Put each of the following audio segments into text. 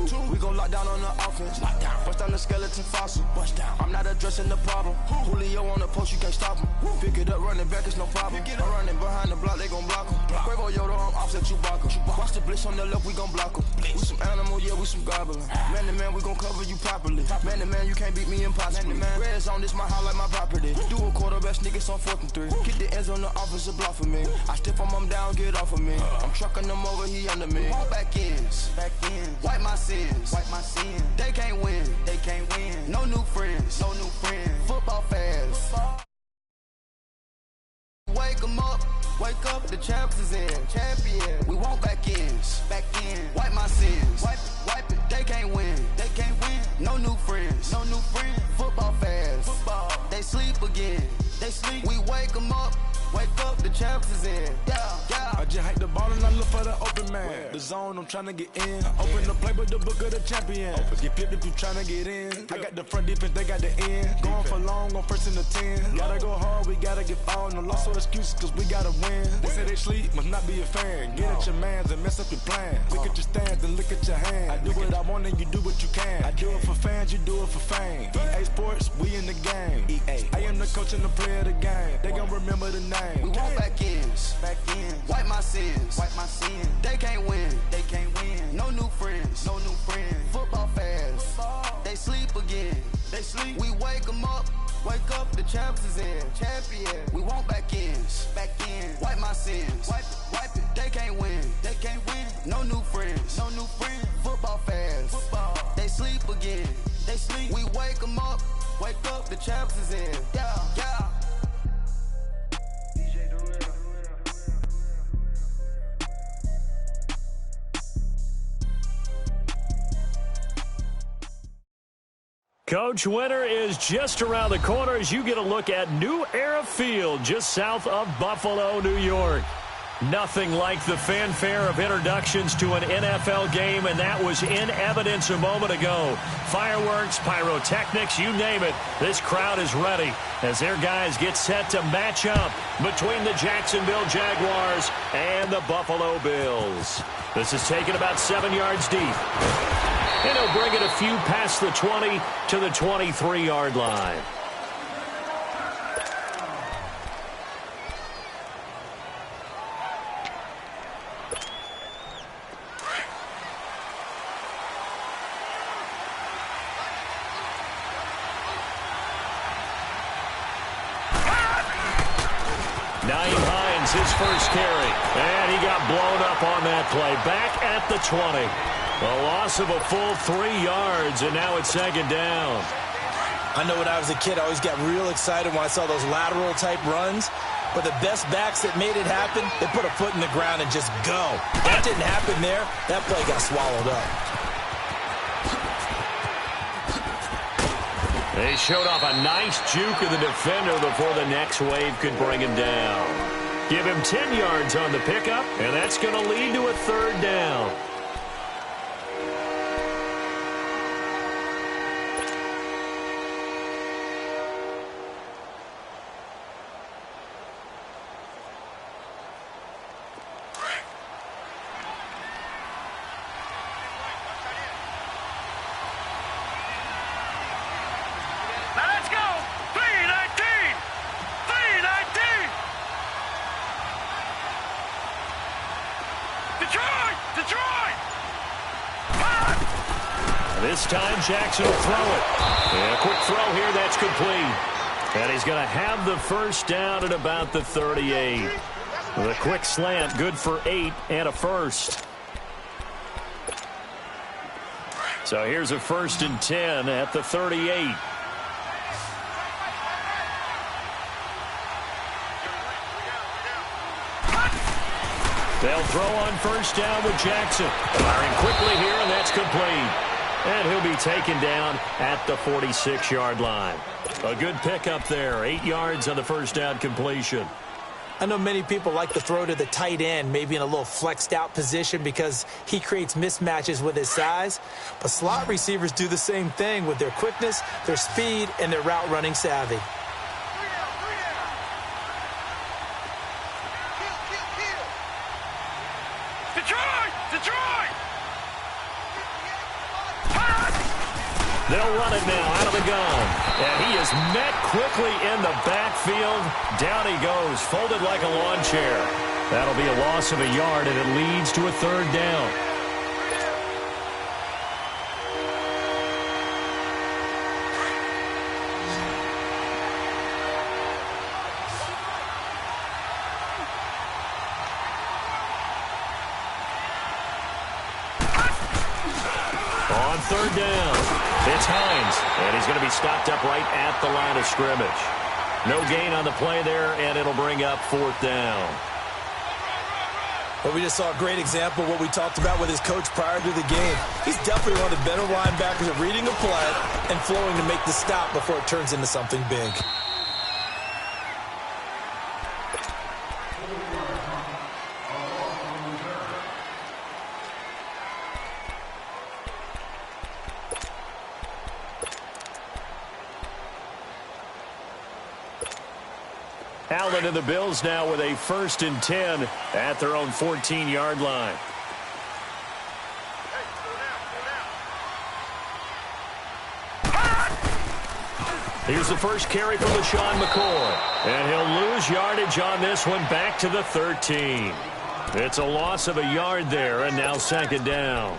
two. We gon' lock down on the offense. Bust down the skeleton fossil. I'm not addressing the problem. Julio on the post, you can't stop him. Pick it up, running back, it's no problem. I'm running behind the block, they gon' block him. Quavo Yoda, I'm offset Chewbacca. Watch the blitz on the left, we gon' block him. We some animal, yeah, we some goblin. Man to man, we gon' cover you properly. Man to man, you can't beat me impossibly. Red zone, this my house like my property. Do a quarterback, niggas on 4th and 3. Get the ends on the offensive block for me. I stiff him down, get off of me. I'm trucking them over, he under me. All back ends. Wipe my sins. They can't win. No new friends. Football fast. Wake 'em up. Wake up, the champs is in. Champion. We want back ends. Wipe my sins. Wipe it. They can't win. No new friends. Football fast. They sleep again. We wake 'em up. Wake up, the champs is in. Yeah. I just hike the ball and I look for the open man. The zone, I'm trying to get in. Open the playbook, the book of the champion. Get flipped if you trying to get in. I got the front defense, they got the end. Going for long, on 1st and the 10. Gotta go hard, we gotta get foul. No loss or excuses, cause we gotta win. They say they sleep, must not be a fan. Get at your mans and mess up your plans. Look at your stands and look at your hands. I do what I want and you do what you can. I do it for fans, you do it for fame. EA Sports, we in the game. I am the coach and the player of the game. They gon' remember the name. We want back ends. Wipe my sins. They can't win. No new friends. Football fast. They sleep again. We wake 'em up. Wake up, the champs is in. Champion. We want back ends. Wipe my sins. Wipe it. They can't win. No new friends. Football fast. They sleep again. We wake 'em up. Wake up, the champs is in. Yeah. Coach, winter is just around the corner as you get a look at New Era Field just south of Buffalo, New York. Nothing like the fanfare of introductions to an NFL game, and that was in evidence a moment ago. Fireworks, pyrotechnics, you name it. This crowd is ready as their guys get set to match up between the Jacksonville Jaguars and the Buffalo Bills. This is taken about 7 yards deep. And he'll bring it a few past the 20 to the 23-yard line. His first carry, and he got blown up on that play. Back at the 20. A loss of a full 3 yards, and now it's 2nd down. I know when I was a kid, I always got real excited when I saw those lateral-type runs. But the best backs that made it happen, they put a foot in the ground and just go. That didn't happen there. That play got swallowed up. They showed off a nice juke of the defender before the next wave could bring him down. Give him 10 yards on the pickup, and that's going to lead to a 3rd down. This time Jackson will throw it. And a quick throw here, that's complete. And he's going to have the first down at about the 38. The quick slant, good for 8 and a first. So here's a 1st and 10 at the 38. They'll throw on 1st down with Jackson. Firing quickly here, and that's complete. And he'll be taken down at the 46-yard line. A good pickup there. 8 yards on the 1st down completion. I know many people like to throw to the tight end, maybe in a little flexed out position because he creates mismatches with his size. But slot receivers do the same thing with their quickness, their speed, and their route running savvy. They'll run it now out of the gun. And he is met quickly in the backfield. Down he goes, folded like a lawn chair. That'll be a loss of a yard, and it leads to a third down. On third down, it's Hines, and he's going to be stopped up right at the line of scrimmage. No gain on the play there, and it'll bring up fourth down. Well, we just saw a great example of what we talked about with his coach prior to the game. He's definitely one of the better linebackers at reading a play and flowing to make the stop before it turns into something big. Allen and the Bills now with a 1st and 10 at their own 14-yard line. Here's the first carry from LaShawn McCoy. And he'll lose yardage on this one, back to the 13. It's a loss of a yard there, and now 2nd down.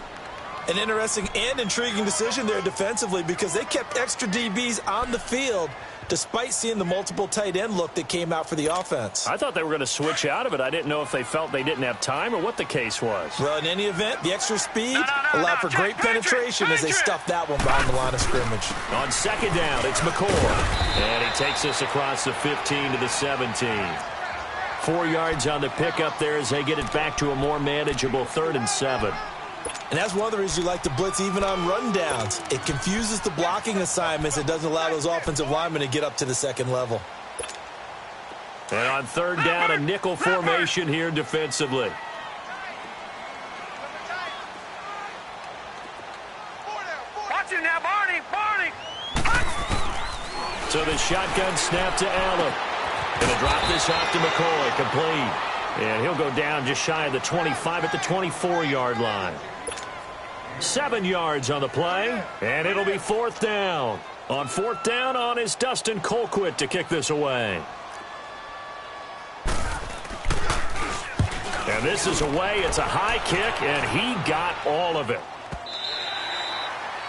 An interesting and intriguing decision there defensively, because they kept extra DBs on the field despite seeing the multiple tight end look that came out for the offense. I thought they were going to switch out of it. I didn't know if they felt they didn't have time or what the case was. Well, in any event, the extra speed allowed for great penetration as they stuffed that one behind the line of scrimmage. On 2nd down, it's McCoy. And he takes us across the 15 to the 17. 4 yards on the pickup there as they get it back to a more manageable 3rd and 7. And that's one of the reasons you like to blitz even on rundowns. It confuses the blocking assignments. It doesn't allow those offensive linemen to get up to the 2nd level. And on 3rd down, a nickel formation here defensively. Watch it now, Barney! So the shotgun snap to Allen. Going to drop this off to McCoy, complete. And he'll go down just shy of the 25 at the 24-yard line. 7 yards on the play, and it'll be 4th down. On 4th down on is Dustin Colquitt to kick this away. And this is away. It's a high kick, and he got all of it.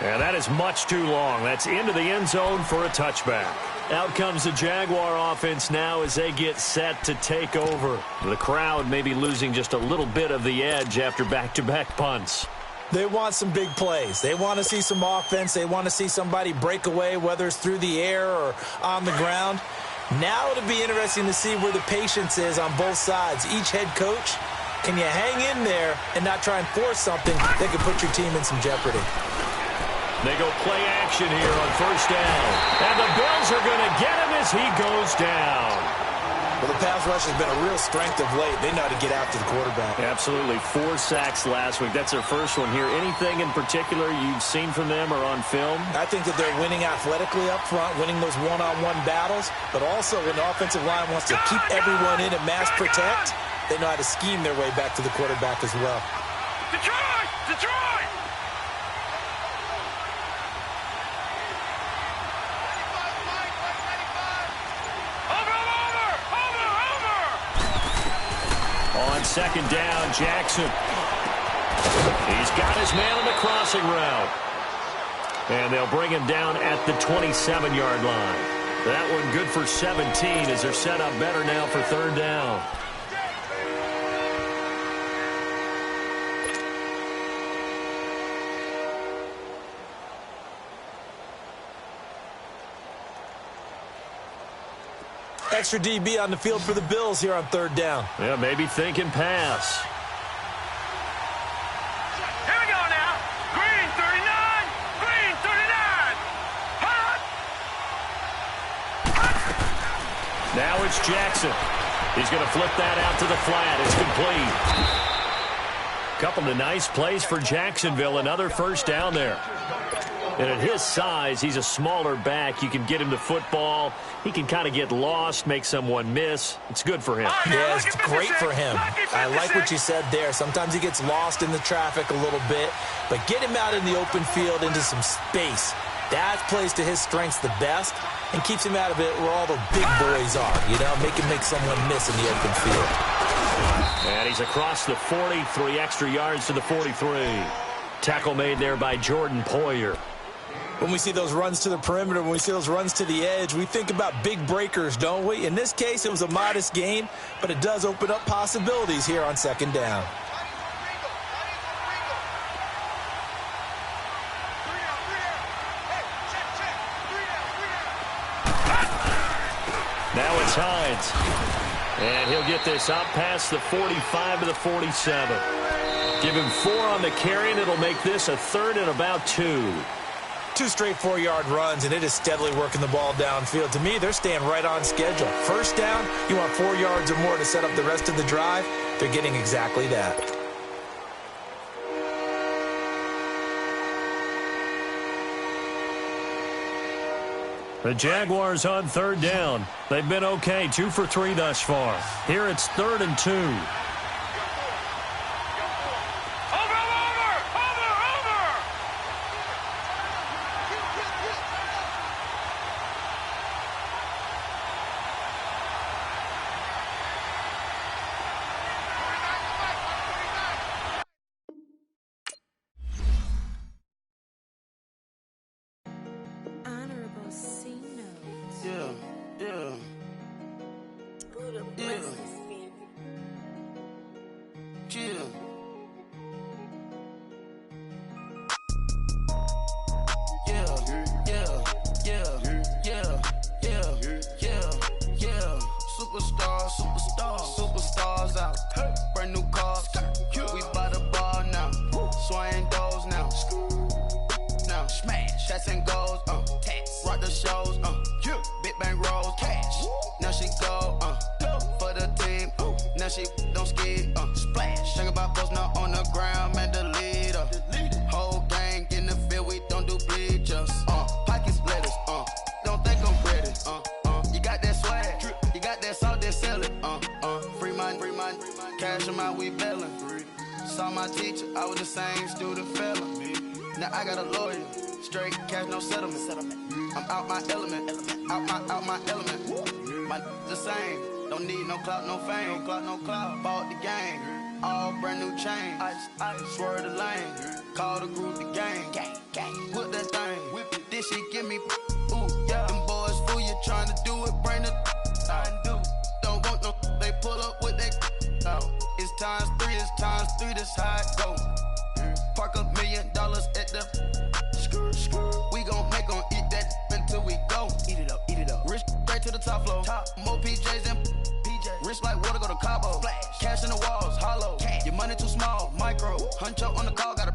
And that is much too long. That's into the end zone for a touchback. Out comes the Jaguar offense now as they get set to take over. The crowd may be losing just a little bit of the edge after back-to-back punts. They want some big plays. They want to see some offense. They want to see somebody break away, whether it's through the air or on the ground. Now it'll be interesting to see where the patience is on both sides. Each head coach, can you hang in there and not try and force something that could put your team in some jeopardy? They go play action here on 1st down. And the Bills are going to get him as he goes down. Well, the pass rush has been a real strength of late. They know how to get out to the quarterback. Absolutely. 4 sacks last week. That's their first one here. Anything in particular you've seen from them or on film? I think that they're winning athletically up front, winning those one-on-one battles, but also when the offensive line wants to keep everyone in and mass protect, they know how to scheme their way back to the quarterback as well. Detroit! Detroit! On 2nd down, Jackson. He's got his man on the crossing route. And they'll bring him down at the 27-yard line. That one good for 17 as they're set up better now for 3rd down. Extra DB on the field for the Bills here on 3rd down. Yeah, maybe thinking pass. Here we go now. Green 39. Green 39. Hot. Now it's Jackson. He's going to flip that out to the flat. It's complete. Couple of nice plays for Jacksonville. Another 1st down there. And at his size, he's a smaller back. You can get him the football. He can kind of get lost, make someone miss. It's good for him. Yeah, it's great for him. I like what you said there. Sometimes he gets lost in the traffic a little bit, but get him out in the open field into some space. That plays to his strengths the best and keeps him out of it where all the big boys are, you know, make someone miss in the open field. And he's across the 40, 3 extra yards to the 43. Tackle made there by Jordan Poyer. When we see those runs to the perimeter, when we see those runs to the edge, we think about big breakers, don't we? In this case, it was a modest gain, but it does open up possibilities here on second down. Now it's Hines. And he'll get this up past the 45 to the 47. Give him 4 on the carry, and it'll make this a 3rd and about 2. 2 straight 4-yard runs, and it is steadily working the ball downfield. To me, they're staying right on schedule. First down, you want 4 yards or more to set up the rest of the drive. They're getting exactly that. The Jaguars on 3rd down. They've been okay, 2 for 3 thus far. Here it's 3rd and 2. Superstars out. Brand new cars. We buy the ball now. Swaying doors now. Now smash. Shots and goals. Rock the shows. Big bang rolls. Cash. Now she go. For the team. Now she don't ski. Splash. Think about post now on the ground. Man, the leader. Whole gang in the field. We don't do bleachers. Pockets letters. Don't think I'm ready. You got that swag. You got that salt, then sell it. Free mind. Cash amount, we bailing. Saw my teacher, I was the same student fella. Now I got a lawyer. Straight cash, no settlement. I'm out my element. Out my element. My the same. Don't need no clout, no fame. No clout. Bought the game. All brand new chain. I swerve the lane. Call the group the gang. Put that thing. Whip it. This shit give me. Ooh, yeah. Them boys fool you trying to do it. Bring the. Don't want no. They pull up with that. It's times 3. This how it go. Park $1 million at the. We gon' make 'em eat that until we go. Eat it up. Rich straight to the top floor. More PJs and PJs. Rich like water, go to Cabo. Flash. Cash in the walls, hollow. Cash. Your money too small, micro. Huncho on the call, got a.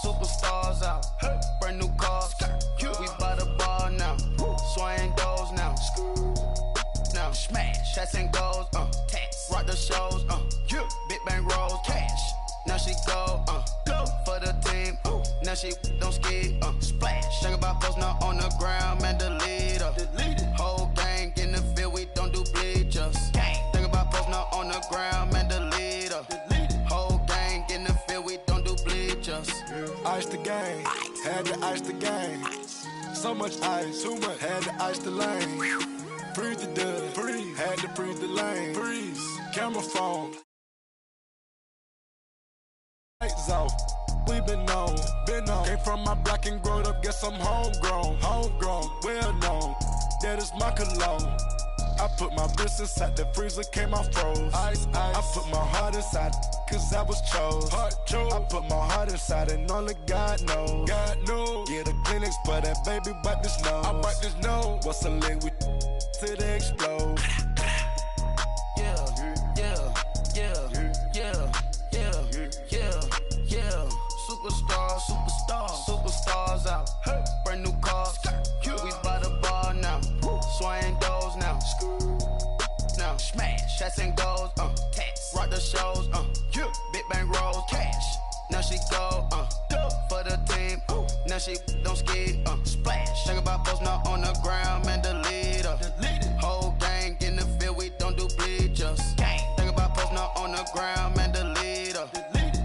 Superstars out. Brand new cars. We buy the ball now. Swaying doors now. Now smash. Shots and goals. Rock the shows. Big bang rolls. Cash. Now she go. For the team. Now she don't ski. Splash. Think about post now on the ground. Man, the leader. Whole gang in the field. We don't do bleachers. Think about post now on the ground. Man, the leader. Whole gang in the field. We don't do bleachers. Ice the game, had to ice the game. So much ice, too much, had to ice the lane. Freeze the dud, freeze, had to freeze the lane. Freeze, camera phone. Lights off, we been on. Came from my block and growed up, guess I'm homegrown, well known. That is my cologne. I put my wrist inside the freezer, came out froze. Ice. I put my heart inside, cause I was chose. I put my heart inside and only God knows. Yeah, the clinics, but that baby wipe this nose. I wipe this nose. What's a link with till they explode? Superstars out. Brand new cars. We buy the ball now. Swaying doors now. Now smash. Shots and goals. Rock the shows. Big bang rolls. Cash. Now she go. For the team. Now she don't ski. Splash. Think about post now on the ground. Man, the leader. Whole gang in the field. We don't do bleachers. Think about post the ground, man, the leader.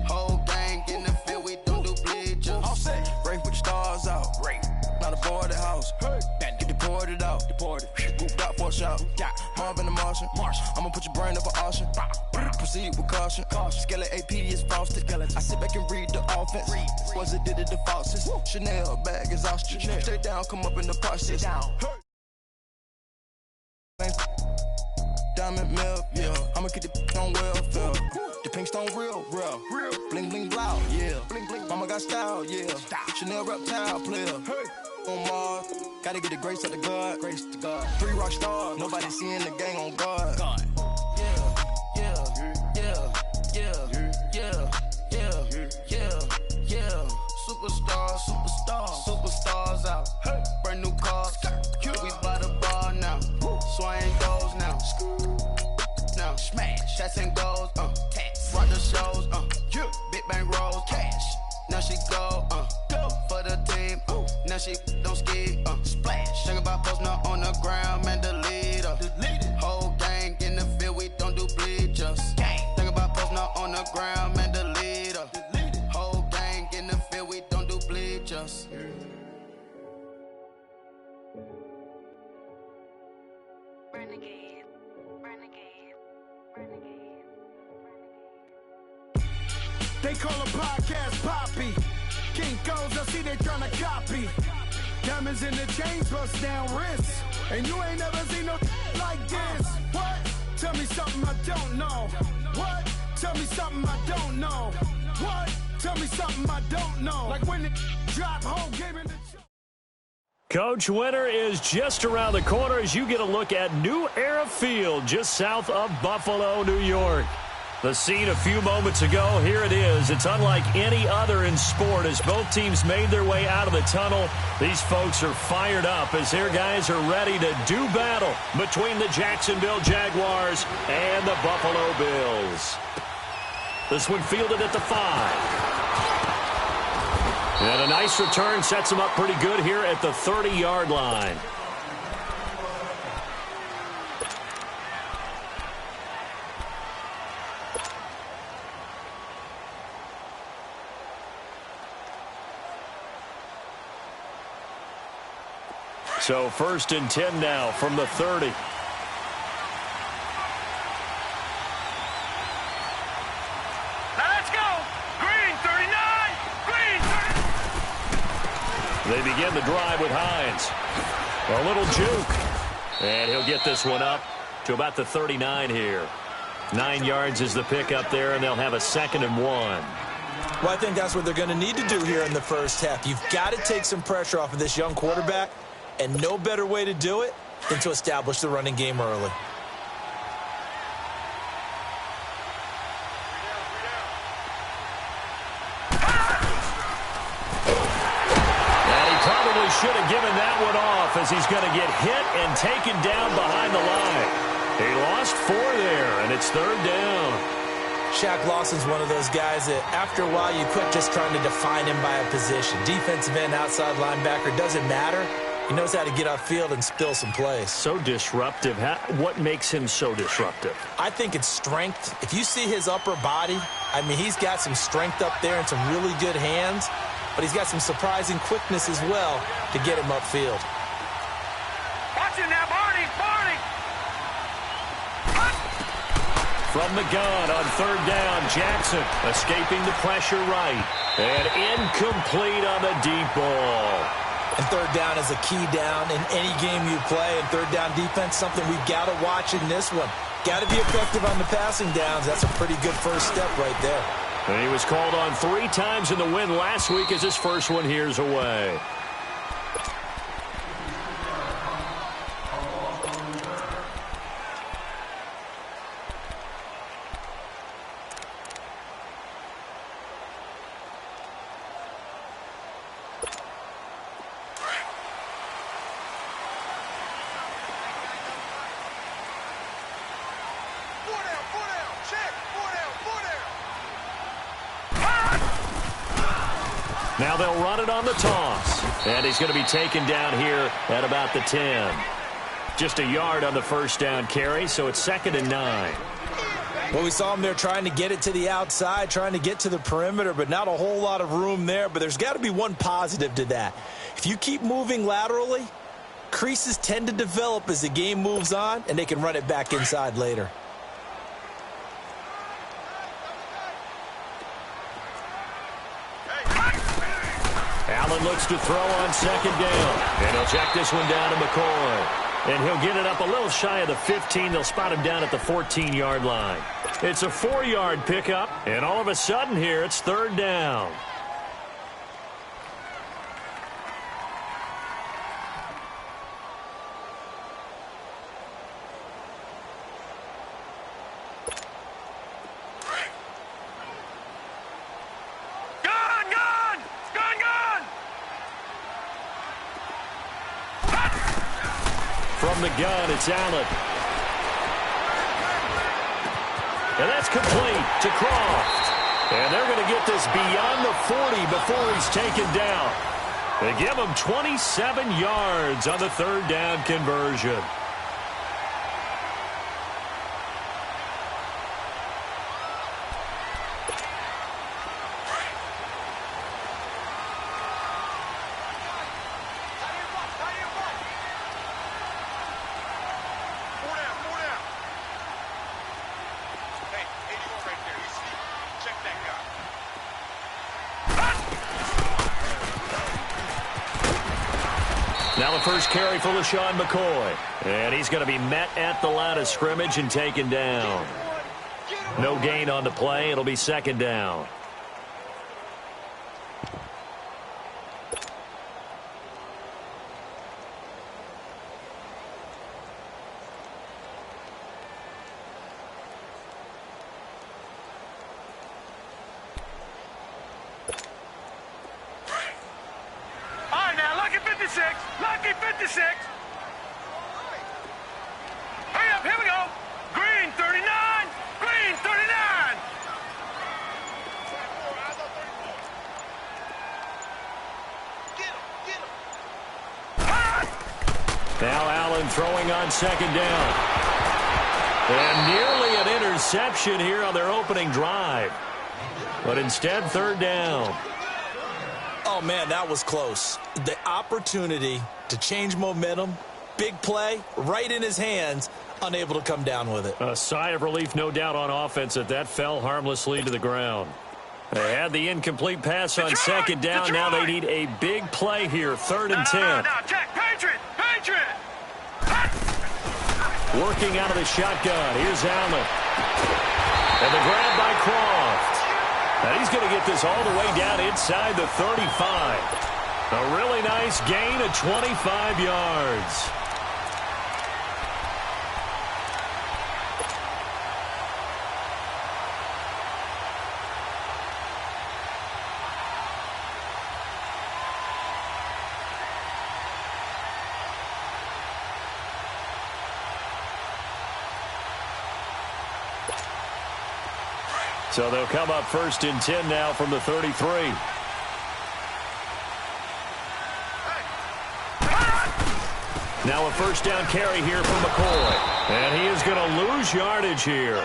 Whole gang in the field, we don't do bleachers. All set. Break with the stars out. Not a boarded house. Get deported out. Moved out for a shout. Marvin the Martian. I'ma put your brain up for auction. Proceed with caution. Skeleton AP is frosted. I sit back and read the offense. Was it did it the faucets? Chanel bag is ostrich. Stay down, come up in the process. Diamond milk, yeah. I'ma keep the on welfare. The pink stone real. Bling bling blow, yeah. Mama got style, yeah. Chanel reptile player. On Mars, gotta get the grace of the God. 3 rock stars, nobody seeing the gang on guard. Yeah. Superstars out. Brand new cars. We by the bar now. Swing goes now. Smash. Shots and goals. Rock the shows. Big bang rolls. Cash. Now she go. For the team. Now she don't ski. Splash. Think about posting up on the ground, man, the leader. Whole gang in the field, we don't do bleachers. Think about posting up on the ground, man, the leader. Whole gang in the field, we don't do bleachers. They call a podcast Poppy. King goes, I see they tryna copy. Diamonds in the chains, bust down wrists. And you ain't never seen no like this. What? Tell me something I don't know. What? Tell me something I don't know. What? Tell me something I don't know. Like when the drop home game in the... Coach, winter is just around the corner as you get a look at New Era Field just south of Buffalo, New York. The scene a few moments ago, here it is. It's unlike any other in sport as both teams made their way out of the tunnel. These folks are fired up as their guys are ready to do battle between the Jacksonville Jaguars and the Buffalo Bills. This one fielded at the 5. And a nice return sets them up pretty good here at the 30-yard line. So 1st and 10 now from the 30. Let's go! Green 39! Green 30! They begin the drive with Hines. A little juke. And he'll get this one up to about the 39 here. 9 yards is the pickup there, and they'll have a 2nd and 1. Well, I think that's what they're going to need to do here in the first half. You've got to take some pressure off of this young quarterback. And no better way to do it than to establish the running game early. And he probably should have given that one off as he's going to get hit and taken down behind the line. He lost 4 there, and it's 3rd down. Shaq Lawson's one of those guys that after a while you quit just trying to define him by a position. Defensive end, outside linebacker, doesn't matter. He knows how to get upfield and spill some plays. So disruptive. What makes him so disruptive? I think it's strength. If you see his upper body, I mean, he's got some strength up there and some really good hands, but he's got some surprising quickness as well to get him upfield. Watch it now, Barney! From the gun on 3rd down, Jackson escaping the pressure right. And incomplete on the deep ball. And 3rd down is a key down in any game you play. And 3rd down defense, something we've got to watch in this one. Got to be effective on the passing downs. That's a pretty good first step right there. And he was called on 3 times in the win last week as his first one here's away. Now they'll run it on the toss. And he's going to be taken down here at about the 10. Just a yard on the first down carry, so it's 2nd and 9. Well, we saw him there trying to get it to the outside, trying to get to the perimeter, but not a whole lot of room there. But there's got to be one positive to that. If you keep moving laterally, creases tend to develop as the game moves on, and they can run it back inside later. Allen looks to throw on second down. And he'll check this one down to McCoy. And he'll get it up a little shy of the 15. They'll spot him down at the 14-yard line. It's a 4-yard pickup. And all of a sudden here, it's third down. From the gun, it's Allen. And that's complete to Croft. And they're going to get this beyond the 40 before he's taken down. They give him 27 yards on the third down conversion. Now the first carry for LaShawn McCoy. And he's going to be met at the line of scrimmage and taken down. No gain on the play. It'll be second down. Lucky 56. Hurry up, here we go. Green 39. Green 39. Now Allen throwing on second down. And nearly an interception here on their opening drive. But instead, third down. Oh, man, that was close. The opportunity to change momentum, big play, right in his hands, unable to come down with it. A sigh of relief, no doubt, on offense that fell harmlessly to the ground. They had the incomplete pass on second down. Now they need a big play here, third and 10. Now, check, Patriot. Working out of the shotgun. Here's Allen. And the grab by Croft. And he's going to get this all the way down inside the 35. A really nice gain of 25 yards. So they'll come up first and 10 now from the 33. Now a first down carry here from McCoy. And he is going to lose yardage here.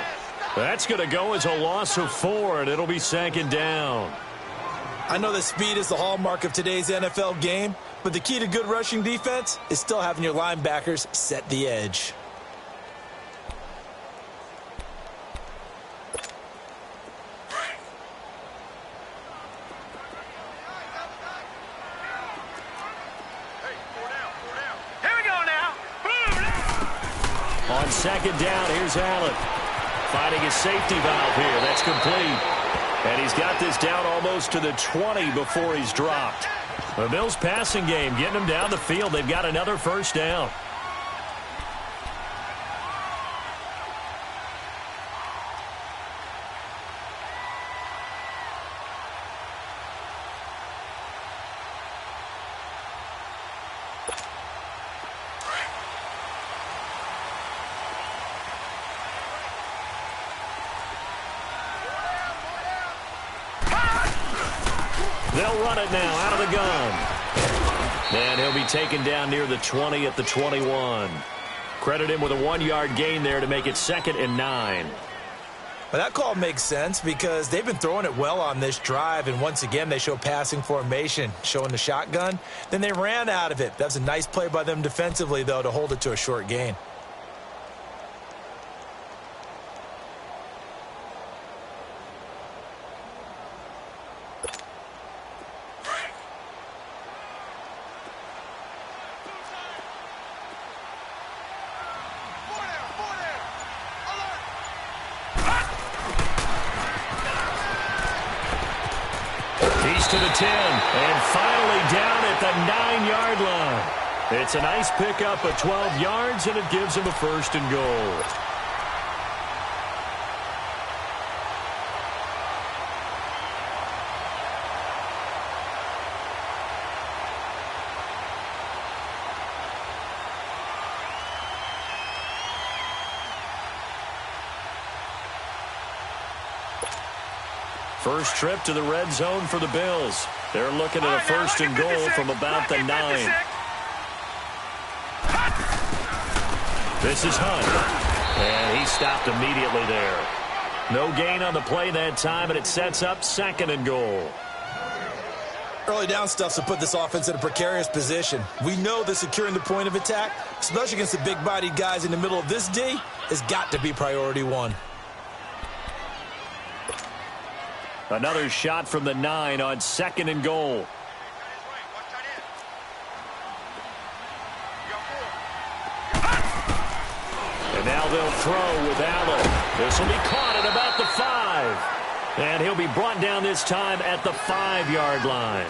That's going to go as a loss of 4, and it'll be second down. I know that speed is the hallmark of today's NFL game, but the key to good rushing defense is still having your linebackers set the edge. On second down, here's Allen. Finding his safety valve here. That's complete. And he's got this down almost to the 20 before he's dropped. The Bills passing game getting them down the field. They've got another first down. They'll run it now out of the gun. And he'll be taken down near the 20 at the 21. Credit him with a 1-yard gain there to make it 2nd and 9. But that call makes sense because they've been throwing it well on this drive, and once again they show passing formation, showing the shotgun. Then they ran out of it. That's a nice play by them defensively, though, to hold it to a short gain. To the 10, and finally down at the 9-yard line. It's a nice pickup of 12 yards, and it gives him a first and goal. First trip to the red zone for the Bills. They're looking at a first and goal from about the 9. This is Hunt. And he stopped immediately there. No gain on the play that time, and it sets up second and goal. Early down stuff to put this offense in a precarious position. We know that securing the point of attack, especially against the big-bodied guys in the middle of this D, has got to be priority one. Another shot from the 9 on second and goal. And now they'll throw with Allen. This will be caught at about the 5. And he'll be brought down this time at the 5-yard line.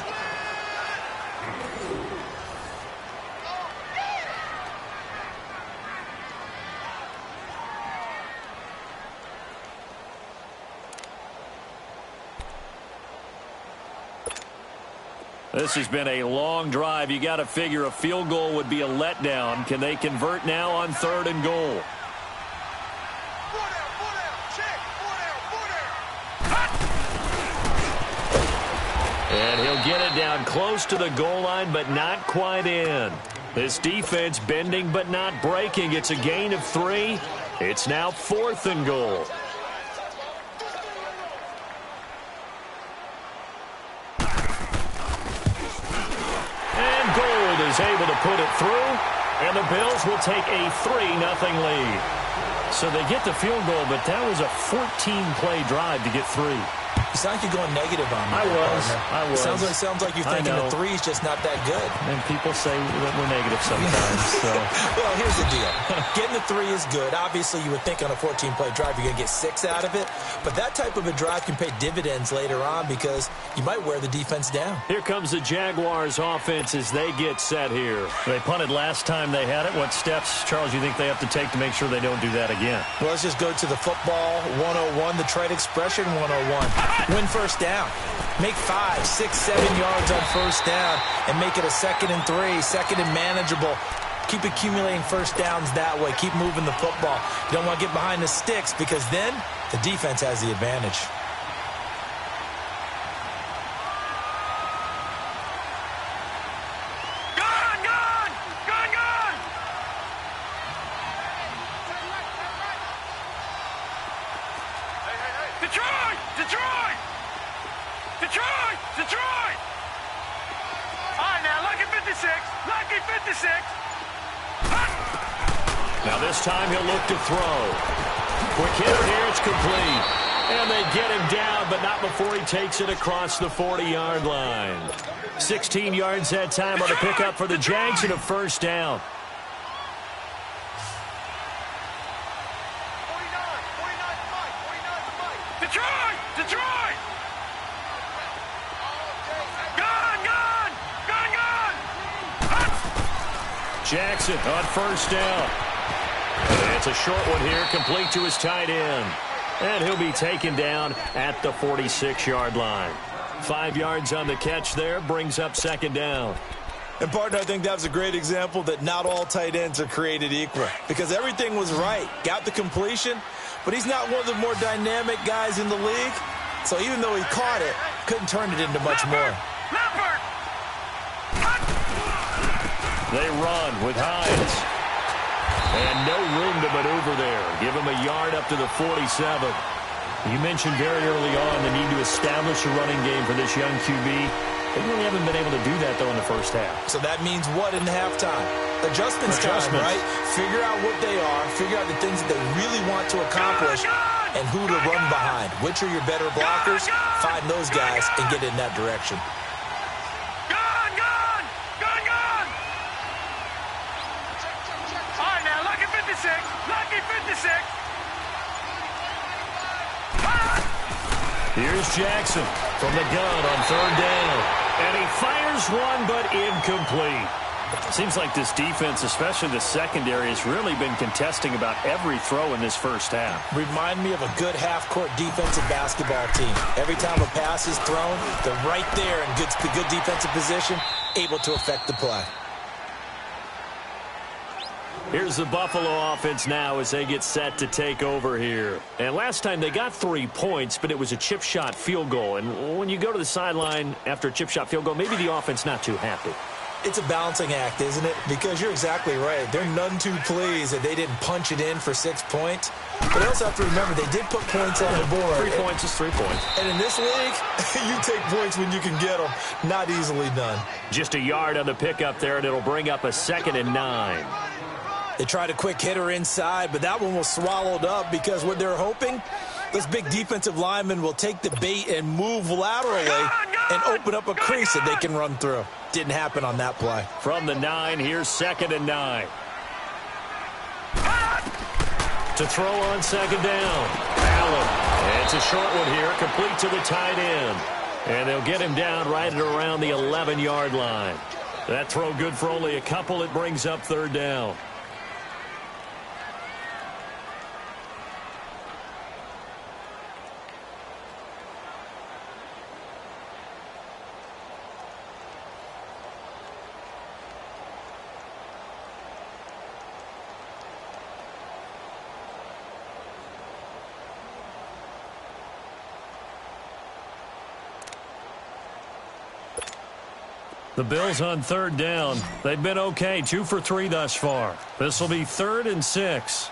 This has been a long drive. You got to figure a field goal would be a letdown. Can they convert now on third and goal? And he'll get it down close to the goal line, but not quite in. This defense bending but not breaking. It's a gain of 3. It's now fourth and goal. Is able to put it through, and the Bills will take a 3-0 lead. So they get the field goal, but that was a 14-play drive to get 3. You sound like you're going negative on me. I was. Sounds like you're thinking the 3 is just not that good. And people say that we're negative sometimes. So. Well, here's the deal. Getting the 3 is good. Obviously, you would think on a 14-play drive you're going to get 6 out of it. But that type of a drive can pay dividends later on because you might wear the defense down. Here comes the Jaguars offense as they get set here. They punted last time they had it. What steps, Charles, you think they have to take to make sure they don't do that again? Well, let's just go to the football 101, the trade expression 101. Win first down. Make 5, 6, 7 yards on first down and make it a 2nd and 3, second and manageable. Keep accumulating first downs that way. Keep moving the football. You don't want to get behind the sticks because then the defense has the advantage. Detroit! All right, now, lucky 56. Lucky 56. Now this time he'll look to throw. Quick hitter here, it's complete. And they get him down, but not before he takes it across the 40-yard line. 16 yards that time on the pickup for the Jags and a first down. Detroit! Jackson on first down. And it's a short one here, complete to his tight end. And he'll be taken down at the 46-yard line. 5 yards on the catch there, brings up second down. And, partner, I think that was a great example that not all tight ends are created equal because everything was right. Got the completion, but he's not one of the more dynamic guys in the league. So even though he caught it, couldn't turn it into much more. They run with Hines. And no room to maneuver there. Give him a yard up to the 47. You mentioned very early on the need to establish a running game for this young QB. They really haven't been able to do that, though, in the first half. So that means what in halftime? Adjustments time, right? Figure out what they are, figure out the things that they really want to accomplish, and who to run behind. Which are your better blockers? Find those guys and get in that direction. All right, now, lucky 56. Lucky 56. Here's Jackson from the gun on third down. And he fires one, but incomplete. Seems like this defense, especially the secondary, has really been contesting about every throw in this first half. Remind me of a good half-court defensive basketball team. Every time a pass is thrown, they're right there in good defensive position, able to affect the play. Here's the Buffalo offense now as they get set to take over here. And last time they got 3 points, but it was a chip shot field goal. And when you go to the sideline after a chip shot field goal, maybe the offense not too happy. It's a balancing act, isn't it? Because you're exactly right. They're none too pleased that they didn't punch it in for 6 points. But they also have to remember they did put points on the board. 3 points is 3 points. And in this league, you take points when you can get them. Not easily done. Just a yard on the pickup there, and it'll bring up a 2nd and 9. They tried a quick hitter inside, but that one was swallowed up because what they're hoping, those big defensive linemen will take the bait and move laterally and open up a crease that they can run through. Didn't happen on that play. From the 9, here's 2nd and 9. To throw on 2nd down. Allen. It's a short one here, complete to the tight end. And they'll get him down right at around the 11-yard line. That throw good for only a couple. It brings up 3rd down. The Bills on 3rd down. They've been okay, 2 for 3 thus far. This will be 3rd and 6.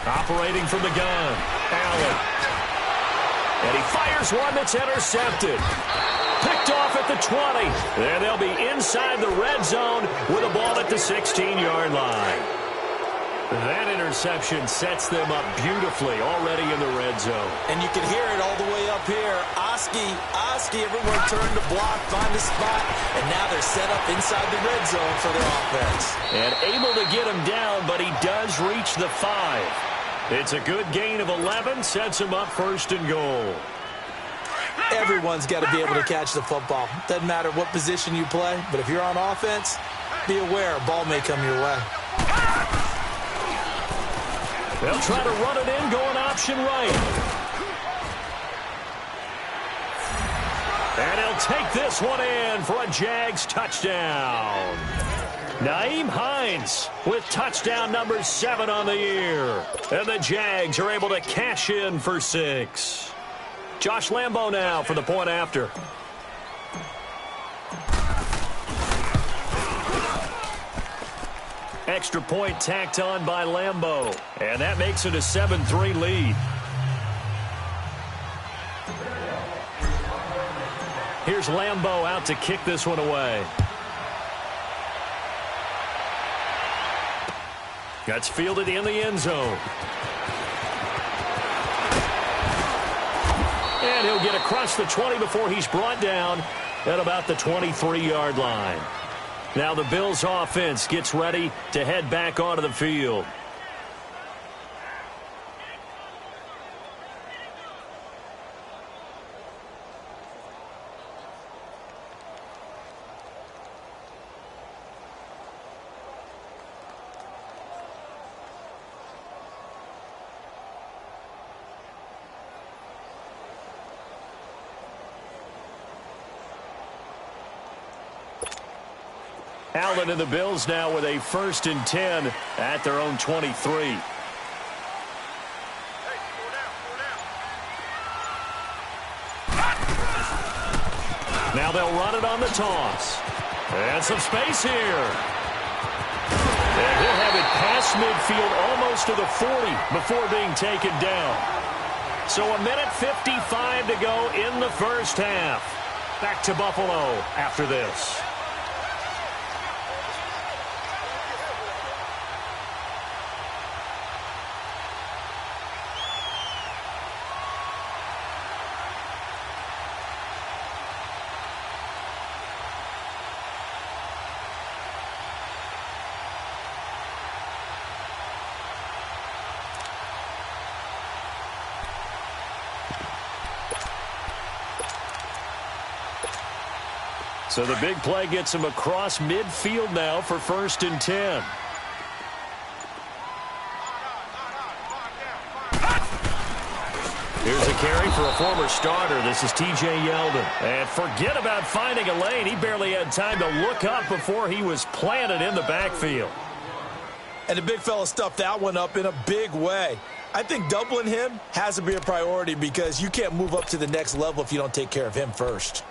Operating from the gun, Allen. And he fires one that's intercepted. Picked off at the 20. And they'll be inside the red zone with a ball at the 16-yard line. That interception sets them up beautifully already in the red zone. And you can hear it all the way up here. Oski, everyone turned to block, find a spot, and now they're set up inside the red zone for their offense. And able to get him down, but he does reach the 5. It's a good gain of 11, sets him up 1st and goal. Everyone's got to be able to catch the football. Doesn't matter what position you play, but if you're on offense, be aware a ball may come your way. They'll try to run it in, going option right. And he'll take this one in for a Jags touchdown. Nyheim Hines with touchdown number 7 on the year. And the Jags are able to cash in for 6. Josh Lambo now for the point after. Extra point tacked on by Lambo. And that makes it a 7-3 lead. Here's Lambo out to kick this one away. That's fielded in the end zone. And he'll get across the 20 before he's brought down at about the 23-yard line. Now the Bills offense gets ready to head back onto the field. Allen and the Bills now with a 1st and 10 at their own 23. Now they'll run it on the toss. And some space here. And he'll have it past midfield almost to the 40 before being taken down. So a minute 55 to go in the first half. Back to Buffalo after this. So the big play gets him across midfield now for 1st and 10. Here's a carry for a former starter. This is T.J. Yeldon. And forget about finding a lane. He barely had time to look up before he was planted in the backfield. And the big fella stuffed that one up in a big way. I think doubling him has to be a priority because you can't move up to the next level if you don't take care of him first.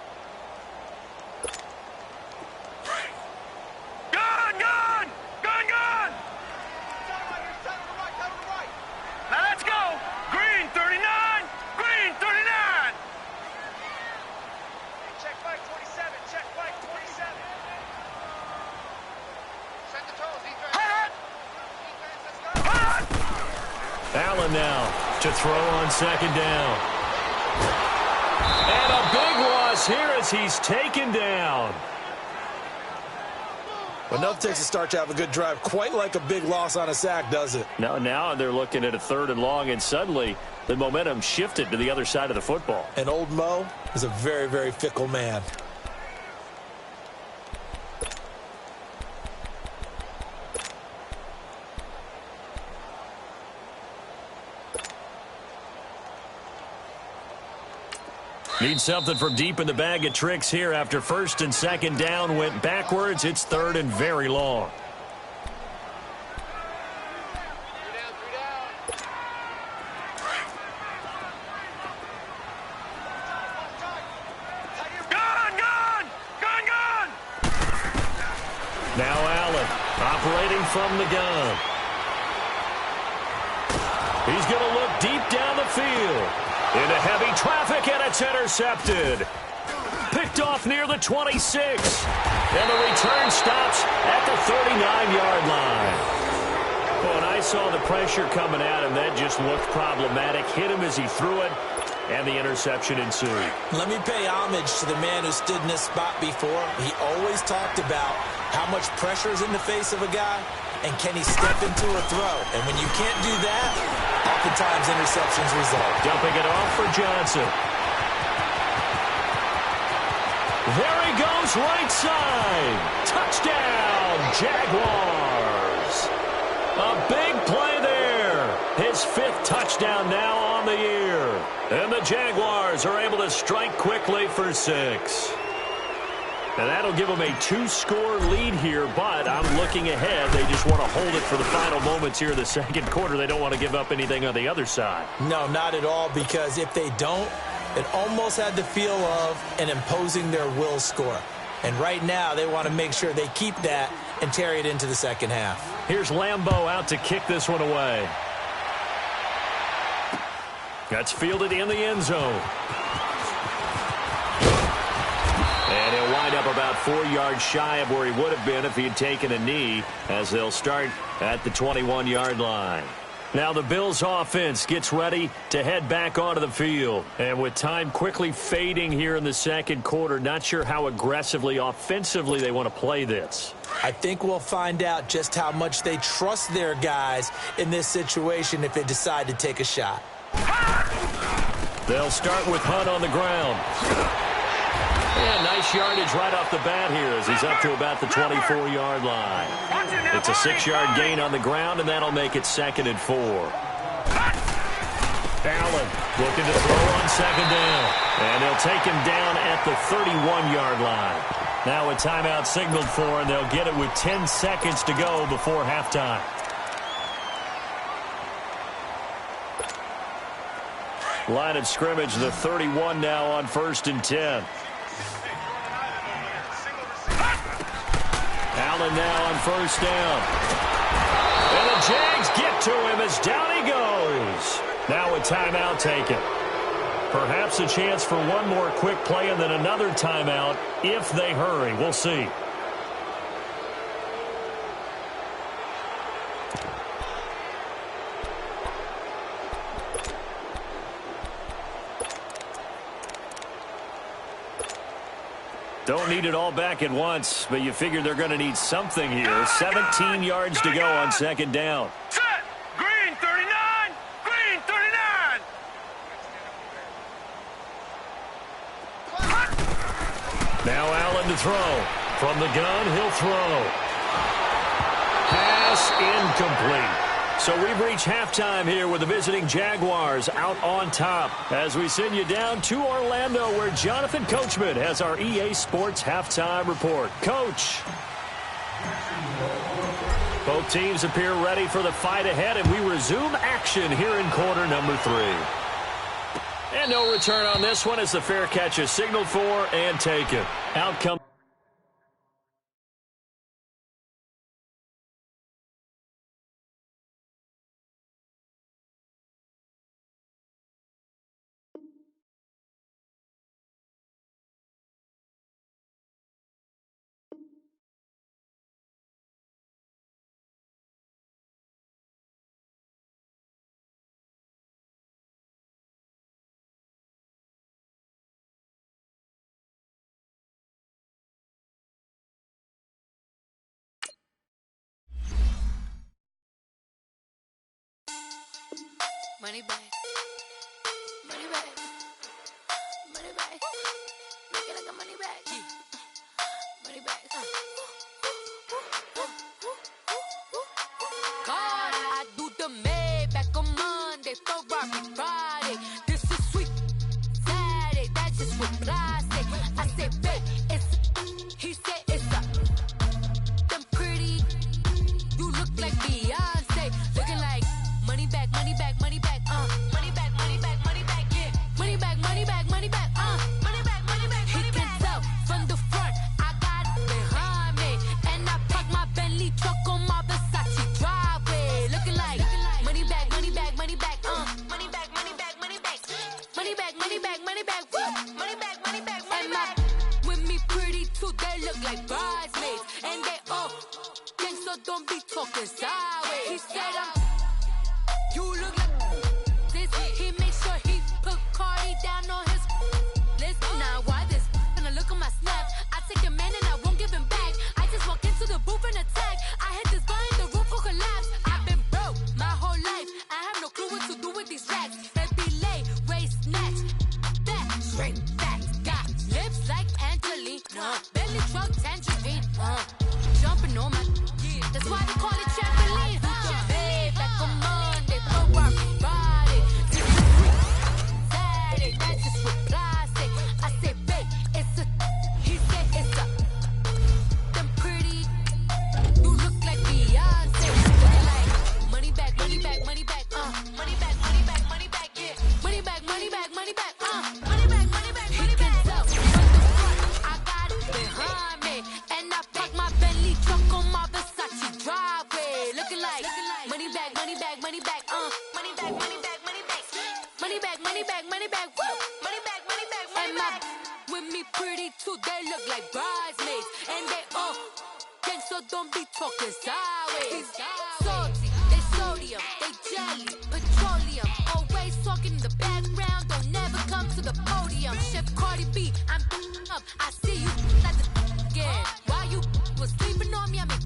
Allen now to throw on 2nd down. And a big loss here as he's taken down. Enough takes a start to have a good drive. Quite like a big loss on a sack, does it? Now they're looking at a 3rd and long, and suddenly the momentum shifted to the other side of the football. And old Mo is a very, very fickle man. Need something from deep in the bag of tricks here after 1st and 2nd down went backwards. It's 3rd and very long. Now Allen operating from the gun. He's going to look deep down the field. Into heavy traffic, and it's intercepted. Picked off near the 26. And the return stops at the 39-yard line. Well, and I saw the pressure coming at him. That just looked problematic. Hit him as he threw it, and the interception ensued. Let me pay homage to the man who stood in this spot before. He always talked about how much pressure is in the face of a guy, and can he step into a throw. And when you can't do that, oftentimes interceptions result. Dumping it off for Johnson. There he goes, right side. Touchdown, Jaguars. A big play there. His 5th touchdown now on the year. And the Jaguars are able to strike quickly for 6. And that'll give them a 2-score lead here, but I'm looking ahead. They just want to hold it for the final moments here in the 2nd quarter. They don't want to give up anything on the other side. No, not at all, because if they don't, it almost had the feel of an imposing their will score. And right now, they want to make sure they keep that and carry it into the 2nd half. Here's Lambeau out to kick this one away. That's fielded in the end zone. And he'll wind up about 4 yards shy of where he would have been if he had taken a knee, as they'll start at the 21-yard line. Now the Bills offense gets ready to head back onto the field. And with time quickly fading here in the 2nd quarter, not sure how aggressively, offensively they want to play this. I think we'll find out just how much they trust their guys in this situation if they decide to take a shot. They'll start with Hunt on the ground. And nice yardage right off the bat here as he's up to about the 24-yard line. It's a 6-yard gain on the ground, and that'll make it 2nd and 4. Allen looking to throw on 2nd down. And they'll take him down at the 31-yard line. Now a timeout signaled for, and they'll get it with 10 seconds to go before halftime. Line of scrimmage, the 31 now on 1st and 10. Allen now on 1st down. Jags get to him as down he goes. Now a timeout taken. Perhaps a chance for one more quick play and then another timeout if they hurry. We'll see. Don't need it all back at once, but you figure they're going to need something here. 17 yards to go on second down. Set. Green 39. Green 39. Now Allen to throw. From the gun, he'll throw. Pass incomplete. So we've reached halftime here with the visiting Jaguars out on top as we send you down to Orlando where Jonathan Coachman has our EA Sports halftime report. Coach. Both teams appear ready for the fight ahead, and we resume action here in quarter number 3. And no return on this one as the fair catch is signaled for and taken. Outcome. Money back. Money back. Money back. Make it like a money back. Money back. God, I do the Maybach on Monday, Ferrari Friday. This is sweet Saturday, that's just what I say. I say, babe, it's, he said it's a, them pretty, you look like Beyonce, looking like money back, money back, money back, money back, money back, money back, yeah, money back, money back, money back, money back, money back, he can tell from the front, I got it behind me, and I park my Bentley truck on my Versace driveway, looking like money back, money back, money back, money back, money back, money back, money back, money back, money back, money back, money back, money back, with me pretty too, they look like bridesmaids, and they all gang, so don't be talking sideways. He said you look like this. He makes sure he put Cardi down on his list. Now why this? When I look at my snap, I take a man and I won't give him back. I just walk into the booth and attack. I hit this button, the roof will collapse. I've been broke my whole life. I have no clue what to do with these racks. Baby lay, waist snatch, back, straight back. Got lips like Angelina, belly truck tangerine. Jumping on my, that's why they call it trampoline. Babe, back on Monday, Ferrari Friday. This is sweet Saturday, that's just what I say. I say, babe, it's a, he said it's a, them pretty, you look like Beyonce. Looking like money back, money back, money back, money back, money back, money back, yeah, money back, money back, money back, money back, money back, money back. He can tell from the front, I got it behind me, and I park my Bentley truck on my Versace driveway, looking like money back, money back, money back, money back, money back, money back, money back, money back, money back, money back, money back, money back. With me pretty too, they look like bridesmaids, and they all gang, so don't be talking sideways. Salty, they sodium, they jelly, petroleum, always talking in the background, don't never come to the podium. Chef Cardi B, I'm up, I see you at the again. Why you was sleeping on me? I mean,